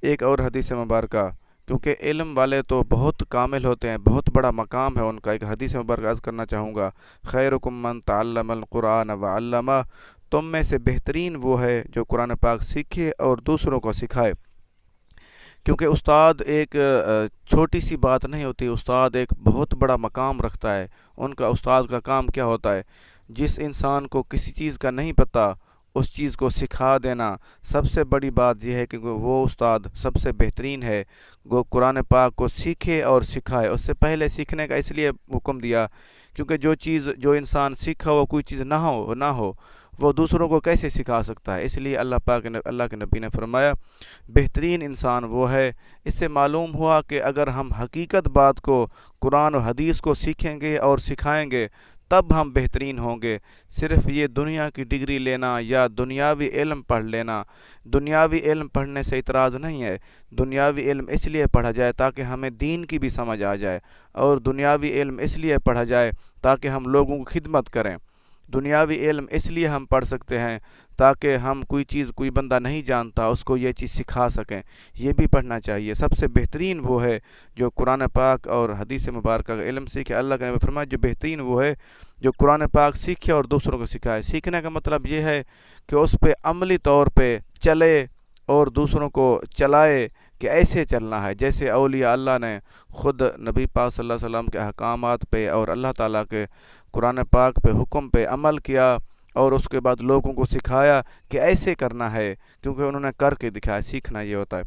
ایک اور حدیث مبارکہ، کیونکہ علم والے تو بہت کامل ہوتے ہیں، بہت بڑا مقام ہے ان کا، ایک حدیث مبارکہ عرض کرنا چاہوں گا: خیرکم من تعلم القرآن وعلمہ، تم میں سے بہترین وہ ہے جو قرآن پاک سیکھے اور دوسروں کو سکھائے۔ کیونکہ استاد ایک چھوٹی سی بات نہیں ہوتی، استاد ایک بہت بڑا مقام رکھتا ہے۔ ان کا استاد کا کام کیا ہوتا ہے؟ جس انسان کو کسی چیز کا نہیں پتہ اس چیز کو سکھا دینا۔ سب سے بڑی بات یہ ہے کہ وہ استاد سب سے بہترین ہے، وہ قرآن پاک کو سیکھے اور سکھائے۔ اس سے پہلے سیکھنے کا اس لیے حکم دیا کیونکہ جو انسان سیکھا ہوا کوئی چیز نہ ہو وہ دوسروں کو کیسے سکھا سکتا ہے؟ اس لیے اللہ کے نبی نے فرمایا بہترین انسان وہ ہے۔ اس سے معلوم ہوا کہ اگر ہم حقیقت بات کو، قرآن و حدیث کو سیکھیں گے اور سکھائیں گے تب ہم بہترین ہوں گے۔ صرف یہ دنیا کی ڈگری لینا یا دنیاوی علم پڑھ لینا، دنیاوی علم پڑھنے سے اعتراض نہیں ہے۔ دنیاوی علم اس لیے پڑھا جائے تاکہ ہمیں دین کی بھی سمجھ آ جائے، اور دنیاوی علم اس لیے پڑھا جائے تاکہ ہم لوگوں کی خدمت کریں۔ دنیاوی علم اس لیے ہم پڑھ سکتے ہیں تاکہ ہم کوئی بندہ نہیں جانتا اس کو یہ چیز سکھا سکیں، یہ بھی پڑھنا چاہیے۔ سب سے بہترین وہ ہے جو قرآن پاک اور حدیث مبارکہ کا علم سیکھے۔ اللہ کے نبی فرمایا جو بہترین وہ ہے جو قرآن پاک سیکھے اور دوسروں کو سکھائے۔ سیکھنے کا مطلب یہ ہے کہ اس پہ عملی طور پہ چلے اور دوسروں کو چلائے کہ ایسے چلنا ہے جیسے اولیاء اللہ نے خود نبی پاک صلی اللہ علیہ وسلم کے احکامات پہ اور اللہ تعالیٰ کے قرآن پاک پہ حکم پہ عمل کیا، اور اس کے بعد لوگوں کو سکھایا کہ ایسے کرنا ہے، کیونکہ انہوں نے کر کے دکھایا۔ سیکھنا یہ ہوتا ہے۔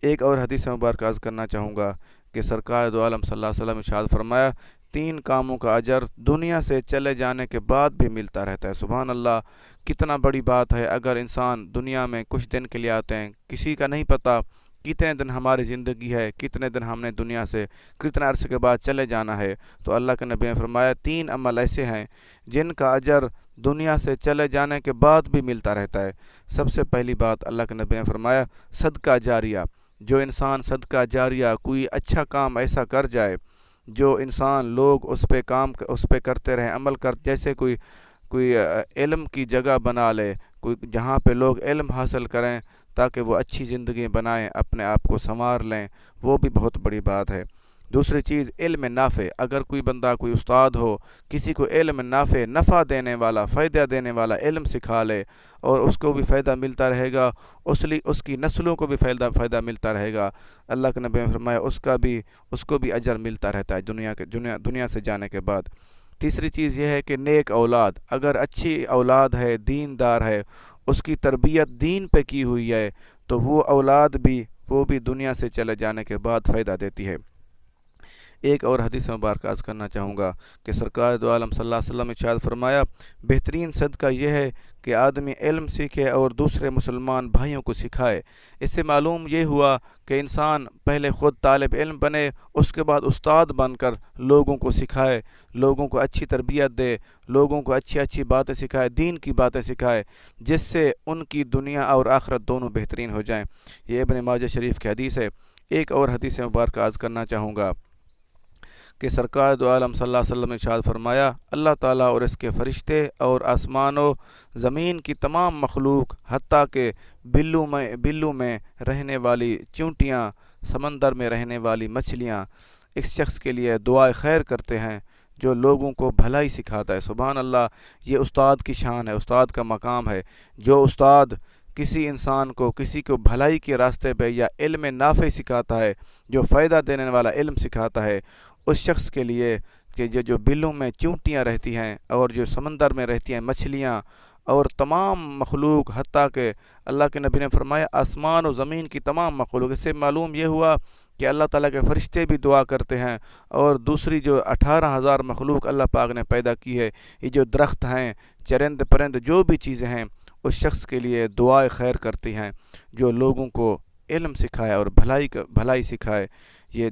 ایک اور حدیث مبارکہ عرض کرنا چاہوں گا کہ سرکار دو عالم صلی اللہ علیہ وسلم ارشاد فرمایا تین کاموں کا اجر دنیا سے چلے جانے کے بعد بھی ملتا رہتا ہے۔ سبحان اللہ، کتنا بڑی بات ہے۔ اگر انسان دنیا میں کچھ دن کے لیے آتے ہیں، کسی کا نہیں پتہ کتنے دن ہماری زندگی ہے، کتنے دن ہم نے دنیا سے کتنے عرصے کے بعد چلے جانا ہے، تو اللہ کے نبی نے فرمایا تین عمل ایسے ہیں جن کا اجر دنیا سے چلے جانے کے بعد بھی ملتا رہتا ہے۔ سب سے پہلی بات اللہ کے نبی نے فرمایا صدقہ جاریہ۔ جو انسان صدقہ جاریہ کوئی اچھا کام ایسا کر جائے جو انسان لوگ اس پہ کرتے رہیں، عمل جیسے کوئی علم کی جگہ بنا لے، کوئی جہاں پہ لوگ علم حاصل کریں تاکہ وہ اچھی زندگی بنائیں، اپنے آپ کو سنوار لیں، وہ بھی بہت بڑی بات ہے۔ دوسری چیز علم نافع۔ اگر کوئی بندہ کوئی استاد ہو، کسی کو علم نفع دینے والا، فائدہ دینے والا علم سکھا لے اور اس کو بھی فائدہ ملتا رہے گا، اس کی نسلوں کو بھی فائدہ ملتا رہے گا، اللہ کے نبی نے فرمایا اس کو بھی اجر ملتا رہتا ہے دنیا سے جانے کے بعد۔ تیسری چیز یہ ہے کہ نیک اولاد، اگر اچھی اولاد ہے، دیندار ہے، اس کی تربیت دین پہ کی ہوئی ہے تو وہ اولاد بھی دنیا سے چلے جانے کے بعد فائدہ دیتی ہے۔ ایک اور حدیث مبارکہ عرض کرنا چاہوں گا کہ سرکار دو عالم صلی اللہ علیہ وسلم نے ارشاد فرمایا بہترین صدقہ یہ ہے کہ آدمی علم سیکھے اور دوسرے مسلمان بھائیوں کو سکھائے۔ اس سے معلوم یہ ہوا کہ انسان پہلے خود طالب علم بنے، اس کے بعد استاد بن کر لوگوں کو سکھائے، لوگوں کو اچھی تربیت دے، لوگوں کو اچھی باتیں سکھائے، دین کی باتیں سکھائے، جس سے ان کی دنیا اور آخرت دونوں بہترین ہو جائیں۔ یہ ابن ماجہ شریف کی حدیث ہے۔ ایک اور حدیث مبارکہ عرض کرنا چاہوں گا کہ سرکار دو عالم صلی اللہ علیہ وسلم نے ارشاد فرمایا اللہ تعالیٰ اور اس کے فرشتے اور آسمان و زمین کی تمام مخلوق، حتیٰ کہ بلو میں رہنے والی چونٹیاں، سمندر میں رہنے والی مچھلیاں، اس شخص کے لیے دعائے خیر کرتے ہیں جو لوگوں کو بھلائی سکھاتا ہے۔ سبحان اللہ، یہ استاد کی شان ہے، استاد کا مقام ہے۔ جو استاد کسی انسان کو، کسی کو بھلائی کے راستے پہ یا علم نافع سکھاتا ہے، جو فائدہ دینے والا علم سکھاتا ہے، اس شخص کے لیے کہ جو بلوں میں چونٹیاں رہتی ہیں اور جو سمندر میں رہتی ہیں مچھلیاں اور تمام مخلوق، حتیٰ کہ اللہ کے نبی نے فرمایا آسمان و زمین کی تمام مخلوق، اس سے معلوم یہ ہوا کہ اللہ تعالیٰ کے فرشتے بھی دعا کرتے ہیں، اور دوسری جو 18,000 مخلوق اللہ پاک نے پیدا کی ہے، یہ جو درخت ہیں، چرند پرند، جو بھی چیزیں ہیں، اس شخص کے لیے دعائے خیر کرتی ہیں جو لوگوں کو علم سکھائے اور بھلائی سکھائے۔ یہ